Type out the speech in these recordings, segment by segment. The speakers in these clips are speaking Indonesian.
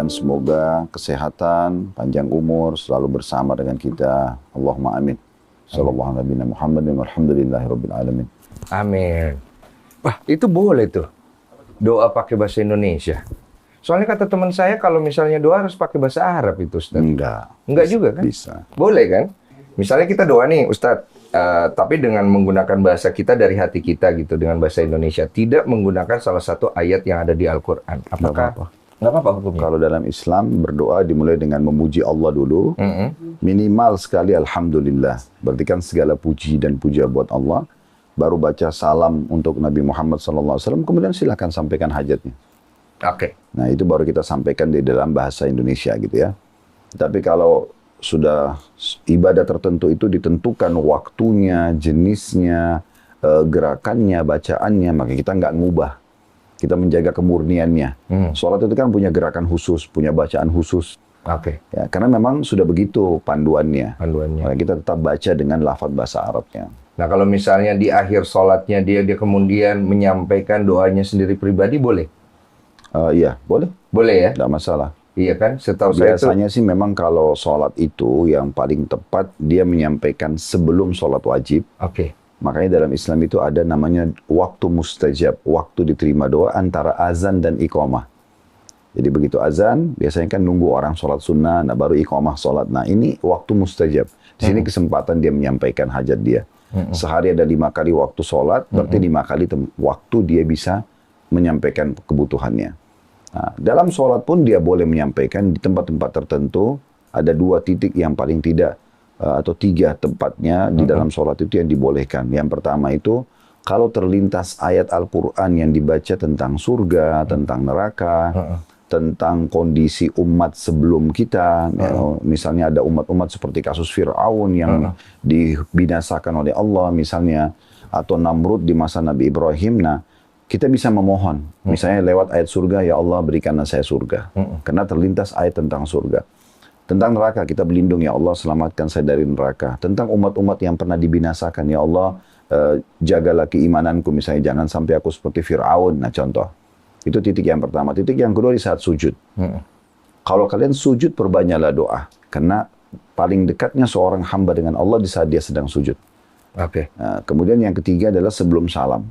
dan semoga kesehatan, panjang umur selalu bersama dengan kita. Allahumma amin. Sallallahu alaihi Muhammad walhamdulillahirabbil alamin. Amin. Wah, itu boleh tuh. Doa pakai bahasa Indonesia. Soalnya kata teman saya kalau misalnya doa harus pakai bahasa Arab itu, Ustaz. Enggak juga kan? Bisa. Boleh kan? Misalnya kita doa nih, Ustaz, tapi dengan menggunakan bahasa kita dari hati kita gitu, dengan bahasa Indonesia, tidak menggunakan salah satu ayat yang ada di Al-Quran. Apakah? Nggak apa-apa hukumnya. Kalau dalam Islam berdoa dimulai dengan memuji Allah dulu, minimal sekali alhamdulillah. Berarti kan segala puji dan puja buat Allah. Baru baca salam untuk Nabi Muhammad SAW, kemudian silakan sampaikan hajatnya. Oke. Nah itu baru kita sampaikan di dalam bahasa Indonesia gitu ya. Tapi kalau sudah ibadah tertentu itu ditentukan waktunya, jenisnya, gerakannya, bacaannya, maka kita nggak ngubah. Kita menjaga kemurniannya. Sholat itu kan punya gerakan khusus, punya bacaan khusus. Oke. Ya, karena memang sudah begitu panduannya. Maka kita tetap baca dengan lafaz bahasa Arabnya. Nah kalau misalnya di akhir sholatnya dia kemudian menyampaikan doanya sendiri pribadi, boleh? Iya, boleh. Boleh ya? Tidak masalah. Iya kan? Setahu saya biasanya sih memang kalau sholat itu yang paling tepat dia menyampaikan sebelum sholat wajib. Oke. Makanya dalam Islam itu ada namanya waktu mustajab, waktu diterima doa antara azan dan iqamah. Jadi begitu azan, biasanya kan nunggu orang sholat sunnah, nah baru iqamah sholat. Nah ini waktu mustajab. Di sini kesempatan dia menyampaikan hajat dia. Sehari ada 5 kali waktu sholat, berarti 5 kali waktu dia bisa menyampaikan kebutuhannya. Nah, dalam sholat pun dia boleh menyampaikan di tempat-tempat tertentu, ada 2 titik yang paling tidak, atau 3 tempatnya di dalam sholat itu yang dibolehkan. Yang pertama itu, kalau terlintas ayat Al-Quran yang dibaca tentang surga, tentang neraka, tentang kondisi umat sebelum kita, misalnya ada umat-umat seperti kasus Fir'aun yang dibinasakan oleh Allah misalnya, atau Namrud di masa Nabi Ibrahim, nah kita bisa memohon, misalnya lewat ayat surga, ya Allah berikanlah saya surga, karena terlintas ayat tentang surga. Tentang neraka, kita berlindung, ya Allah selamatkan saya dari neraka. Tentang umat-umat yang pernah dibinasakan, ya Allah jagalah keimananku, misalnya jangan sampai aku seperti Fir'aun, nah contoh. Itu titik yang pertama. Titik yang kedua di saat sujud. Kalau kalian sujud, perbanyaklah doa. Karena paling dekatnya seorang hamba dengan Allah di saat dia sedang sujud. Nah, kemudian yang ketiga adalah sebelum salam.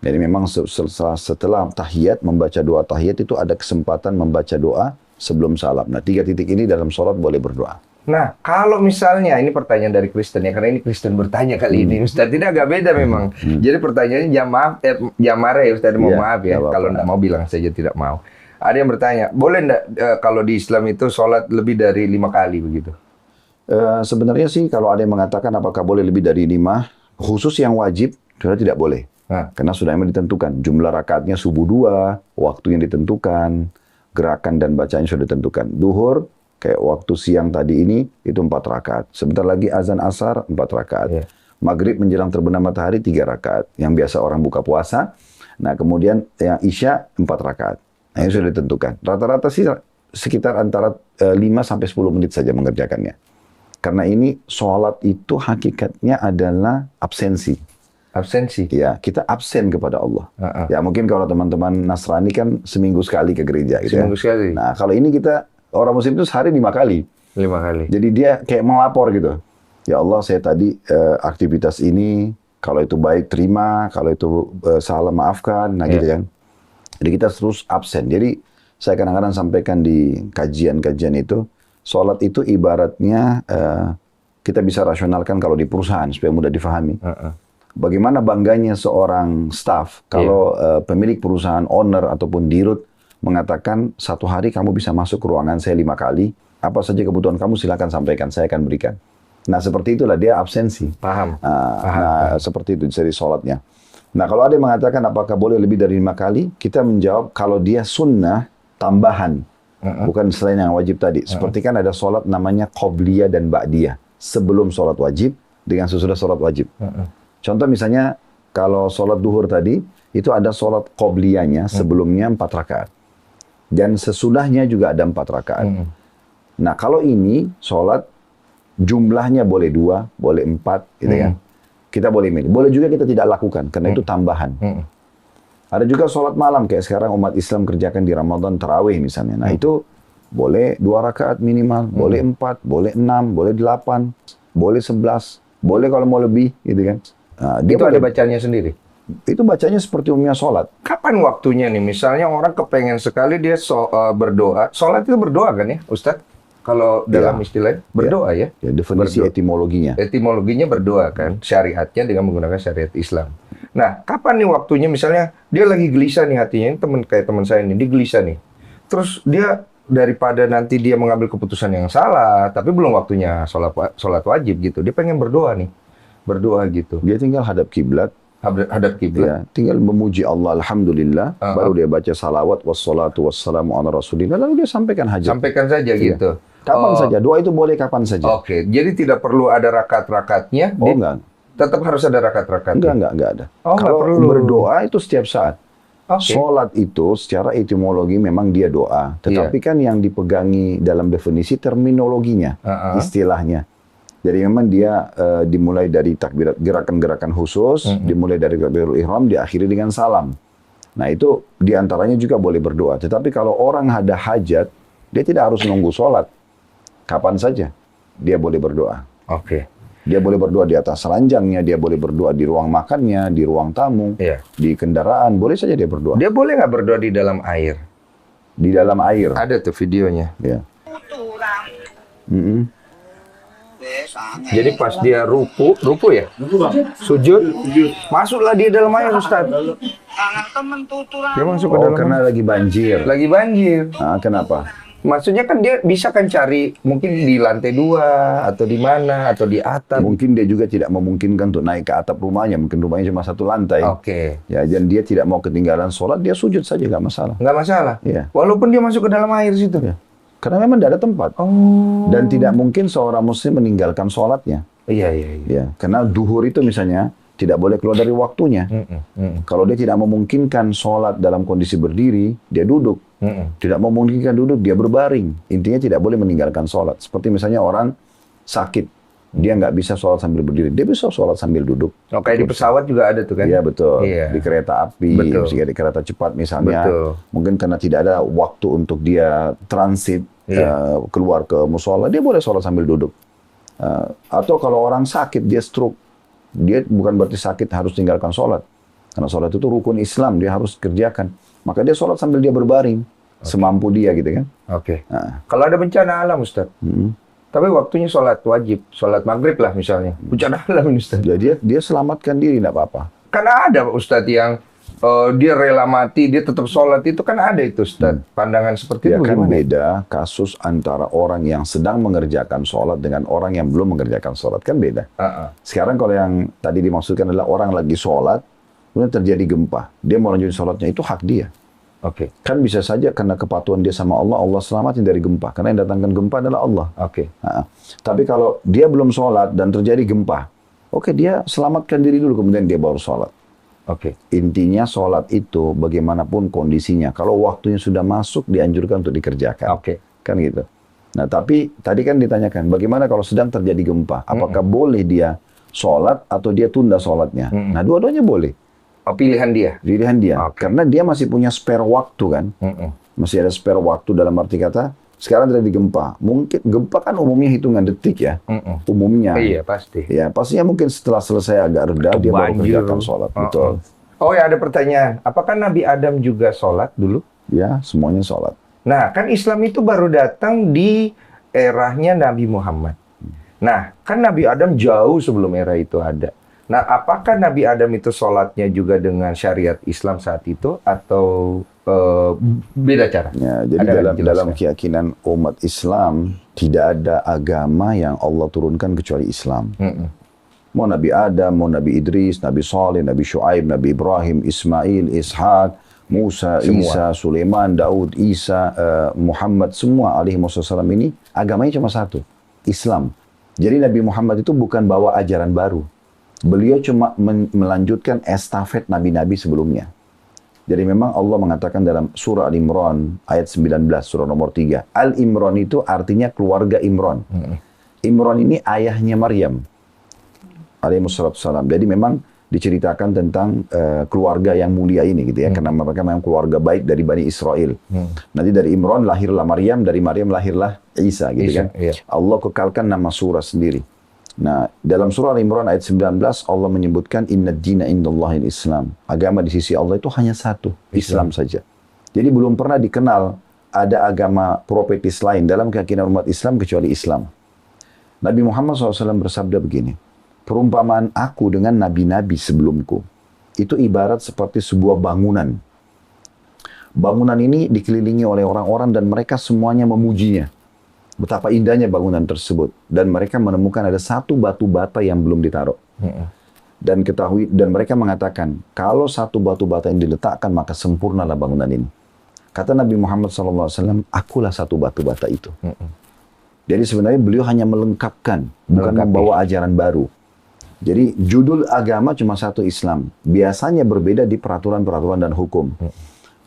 Jadi memang setelah tahiyat, membaca doa tahiyat itu ada kesempatan membaca doa sebelum salam. Nah 3 titik ini dalam sholat boleh berdoa. Nah, kalau misalnya, ini pertanyaan dari Kristen ya, karena ini Kristen bertanya kali ini, Ustaz, tidak agak beda memang. Jadi pertanyaannya jangan marah ya Ustaz, mohon maaf ya, kalau tidak mau bilang saja tidak mau. Ada yang bertanya, boleh enggak kalau di Islam itu sholat lebih dari 5 kali begitu? Sebenarnya sih kalau ada yang mengatakan apakah boleh lebih dari 5, khusus yang wajib, sudah tidak boleh. Karena sudah memang ditentukan, jumlah rakaatnya subuh 2, waktu yang ditentukan, gerakan dan bacaan sudah ditentukan. Duhur, kayak waktu siang tadi ini, itu 4 rakaat. Sebentar lagi azan asar, 4 rakaat. Maghrib menjelang terbenam matahari, 3 rakaat. Yang biasa orang buka puasa. Nah kemudian yang isya, 4 rakaat. Nah ini sudah ditentukan. Rata-rata sih sekitar antara 5 sampai 10 menit saja mengerjakannya. Karena ini sholat itu hakikatnya adalah absensi. Absensi? Ya, kita absen kepada Allah. Ya mungkin kalau teman-teman Nasrani kan seminggu sekali ke gereja. Gitu seminggu sekali? Nah kalau ini kita, orang muslim itu sehari 5 kali. 5 kali? Jadi dia kayak melapor gitu. Ya Allah saya tadi aktivitas ini, kalau itu baik terima, kalau itu salah maafkan, nah gitu kan. Jadi kita terus absen. Jadi saya kadang-kadang sampaikan di kajian-kajian itu, sholat itu ibaratnya kita bisa rasionalkan kalau di perusahaan supaya mudah difahami. Bagaimana bangganya seorang staff kalau pemilik perusahaan, owner ataupun dirut mengatakan 1 hari kamu bisa masuk ke ruangan saya 5 kali, apa saja kebutuhan kamu silakan sampaikan, saya akan berikan. Nah seperti itulah dia absensi. Paham. Nah seperti itu dari sholatnya. Nah kalau ada yang mengatakan apakah boleh lebih dari 5 kali, kita menjawab kalau dia sunnah tambahan, bukan selain yang wajib tadi. Seperti kan ada sholat namanya qobliyah dan ba'diyah, sebelum sholat wajib dengan sesudah sholat wajib. Contoh misalnya kalau sholat duhur tadi, itu ada sholat qobliyahnya sebelumnya 4 rakaat. Dan sesudahnya juga ada 4 rakaat. Nah kalau ini sholat jumlahnya boleh 2, boleh 4, gitu kan. Kita boleh milih. Boleh juga kita tidak lakukan, karena itu tambahan. Ada juga sholat malam, kayak sekarang umat Islam kerjakan di Ramadan, tarawih misalnya. Nah itu boleh 2 rakaat minimal, boleh 4, boleh 6, boleh 8, boleh 11, boleh kalau mau lebih, gitu kan. Nah, dia Itu ada boleh, bacanya sendiri. itu bacanya seperti umumnya sholat. Kapan waktunya nih? Misalnya orang kepengen sekali dia berdoa. Sholat itu berdoa kan ya, Ustadz? Kalau dalam Ya. istilahnya berdoa ya. Ya, definisi Berdoa. etimologinya. Etimologinya berdoa kan, syariatnya dengan menggunakan syariat Islam. Nah, kapan nih waktunya? Misalnya dia lagi gelisah nih hatinya, ini kayak teman saya ini, dia gelisah nih. Terus dia daripada nanti dia mengambil keputusan yang salah, tapi belum waktunya sholat wajib gitu, dia pengen berdoa nih, berdoa gitu, Dia tinggal hadap kiblat, hadap kiblat. ya, tinggal memuji Allah, alhamdulillah, baru dia baca salawat, wassalatu wassalamu ala rasulillah, lalu dia sampaikan hajat. Sampaikan saja gitu. Kapan saja, doa itu boleh kapan saja. Oke, jadi tidak perlu ada rakaat-rakatnya. Oh enggak, Tetap harus ada rakaat-rakatnya. enggak ada. Oh, enggak Kalau perlu. berdoa itu setiap saat. Oke. Sholat itu secara etimologi memang dia doa, tetapi kan yang dipegangi dalam definisi terminologinya, istilahnya. Jadi memang dia dimulai dari takbirat, gerakan-gerakan khusus, dimulai dari takbiratul ihram, diakhiri dengan salam. Nah itu diantaranya juga boleh berdoa. Tetapi kalau orang ada hajat, dia tidak harus nunggu sholat. Kapan saja dia boleh berdoa. Oke. Dia boleh berdoa di atas ranjangnya, dia boleh berdoa di ruang makannya, di ruang tamu, Iya. di kendaraan, boleh saja dia berdoa. Dia boleh nggak berdoa di dalam air? Di dalam air. Ada tuh videonya. Ya. Mm-mm. Jadi pas dia ruku ya? Sujud, masuklah dia dalam air, Ustaz. Dia masuk ke Oh, dalam karena air. lagi banjir. Lagi banjir. Ah, kenapa? Maksudnya kan dia bisa kan cari mungkin di lantai 2 atau di mana atau di atap. Mungkin dia juga tidak memungkinkan untuk naik ke atap rumahnya, mungkin rumahnya cuma 1 lantai. Oke. Ya, dan dia tidak mau ketinggalan sholat, dia sujud saja, nggak masalah. Nggak masalah. Iya. Walaupun dia masuk ke dalam air situ. Ya. Karena memang tidak ada tempat. Oh. Dan tidak mungkin seorang muslim meninggalkan sholatnya. Iya. Ya, karena duhur itu misalnya tidak boleh keluar dari waktunya. Kalau dia tidak memungkinkan sholat dalam kondisi berdiri, dia duduk. Tidak memungkinkan duduk, dia berbaring. Intinya tidak boleh meninggalkan sholat. Seperti misalnya orang sakit, dia nggak bisa sholat sambil berdiri. Dia bisa sholat sambil duduk. Oh, kayak di pesawat juga ada tuh kan? Iya betul. Iya. Di kereta api, Betul. misalnya di kereta cepat misalnya, Betul. mungkin karena tidak ada waktu untuk dia transit keluar ke musola, dia boleh sholat sambil duduk. Atau kalau orang sakit, dia stroke, dia bukan berarti sakit harus tinggalkan sholat. Karena sholat itu rukun Islam, dia harus kerjakan. Maka dia sholat sambil dia berbaring, semampu dia gitu kan. Oke. Kalau ada bencana alam, Ustaz. Tapi waktunya sholat wajib, sholat maghrib lah misalnya. Bencana alam ini, Ustaz. Jadi dia selamatkan diri, tidak apa-apa. Karena ada Ustaz yang dia rela mati, dia tetap sholat, itu kan ada itu Ustaz. Pandangan seperti Ya itu kan bagaimana? beda kasus antara orang yang sedang mengerjakan sholat dengan orang yang belum mengerjakan sholat, kan beda. Sekarang kalau yang tadi dimaksudkan adalah orang lagi sholat, kemudian terjadi gempa, dia mau lanjutin sholatnya, itu hak dia. Oke. Kan bisa saja karena kepatuhan dia sama Allah, Allah selamatin dari gempa. Karena yang datangkan gempa adalah Allah. Oke. Tapi kalau dia belum sholat dan terjadi gempa, oke, dia selamatkan diri dulu, kemudian dia baru sholat. Oke. Intinya sholat itu bagaimanapun kondisinya. Kalau waktunya sudah masuk, dianjurkan untuk dikerjakan. Oke. Kan gitu. Nah, tapi tadi kan ditanyakan, bagaimana kalau sedang terjadi gempa? Apakah boleh dia sholat atau dia tunda sholatnya? Nah, dua-duanya boleh. Oh, pilihan dia. Pilihan dia. Oke. Karena dia masih punya spare waktu kan. Masih ada spare waktu dalam arti kata, sekarang terjadi gempa. Mungkin gempa kan umumnya hitungan detik ya. Umumnya. Iya, pasti. Ya, pastinya mungkin setelah selesai agak reda, dia baru Banjir. kerjakan sholat. Betul. Oh ya, ada pertanyaan. Apakah Nabi Adam juga sholat dulu? Ya, semuanya sholat. Nah, kan Islam itu baru datang di eranya Nabi Muhammad. Nah, kan Nabi Adam jauh sebelum era itu ada. Nah, apakah Nabi Adam itu sholatnya juga dengan syariat Islam saat itu atau beda cara? Ya, jadi Ada nggak dalam dijelaskan? keyakinan umat Islam, tidak ada agama yang Allah turunkan kecuali Islam. Mau Nabi Adam, mau Nabi Idris, Nabi Saleh, Nabi Shu'aib, Nabi Ibrahim, Ismail, Ishak, Musa, Semua. Isa, Sulaiman, Daud, Isa, Muhammad, semua alaihi wassalam ini agamanya cuma satu, Islam. Jadi Nabi Muhammad itu bukan bawa ajaran baru. Beliau cuma melanjutkan estafet nabi-nabi sebelumnya. Jadi memang Allah mengatakan dalam surah Al-Imran ayat 19, surah nomor 3. Al-Imran itu artinya keluarga Imran. Imran ini ayahnya Maryam alaihissalam. Jadi memang diceritakan tentang keluarga yang mulia ini gitu ya, karena mereka memang keluarga baik dari Bani Israel. Nanti dari Imran lahirlah Maryam, dari Maryam lahirlah Isa gitu kan. Iya. Allah kekalkan nama surah sendiri. Nah, dalam surah Al-Imran ayat 19 Allah menyebutkan inna dina indallahil Islam. Agama di sisi Allah itu hanya satu, Islam saja. Jadi belum pernah dikenal ada agama profetis lain dalam keyakinan umat Islam kecuali Islam. Nabi Muhammad SAW bersabda begini, perumpamaan aku dengan nabi-nabi sebelumku itu ibarat seperti sebuah bangunan. Bangunan ini dikelilingi oleh orang-orang dan mereka semuanya memujinya. Betapa indahnya bangunan tersebut. Dan mereka menemukan ada satu batu bata yang belum ditaruh. Dan mereka mengatakan, kalau satu batu bata yang diletakkan maka sempurnalah bangunan ini. Kata Nabi Muhammad SAW, akulah satu batu bata itu. Jadi sebenarnya beliau hanya melengkapkan, bukan membawa ajaran baru. Jadi judul agama cuma satu, Islam. Biasanya berbeda di peraturan-peraturan dan hukum.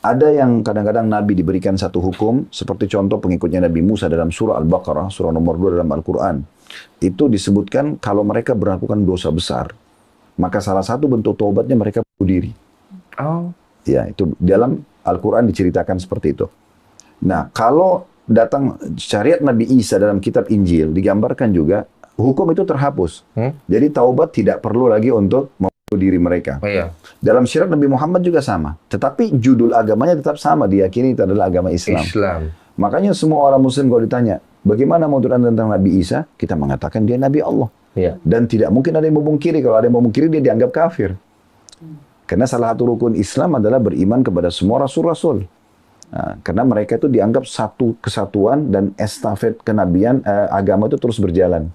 Ada yang kadang-kadang Nabi diberikan satu hukum, seperti contoh pengikutnya Nabi Musa dalam surah Al-Baqarah, surah nomor 2 dalam Al-Quran. Itu disebutkan kalau mereka melakukan dosa besar, maka salah satu bentuk taubatnya mereka bunuh diri. Ya, itu dalam Al-Quran diceritakan seperti itu. Nah, kalau datang syariat Nabi Isa dalam kitab Injil, digambarkan juga hukum itu terhapus. Jadi taubat tidak perlu lagi untuk membunuh diri mereka. Dalam syariat Nabi Muhammad juga sama. Tetapi judul agamanya tetap sama, diyakini itu adalah agama Islam. Makanya semua orang muslim kalau ditanya, bagaimana menurut Anda tentang Nabi Isa? Kita mengatakan dia Nabi Allah. Dan tidak mungkin ada yang memungkiri. Kalau ada yang memungkiri, dia dianggap kafir. Karena salah satu rukun Islam adalah beriman kepada semua rasul-rasul. Nah, karena mereka itu dianggap satu kesatuan dan estafet kenabian agama itu terus berjalan.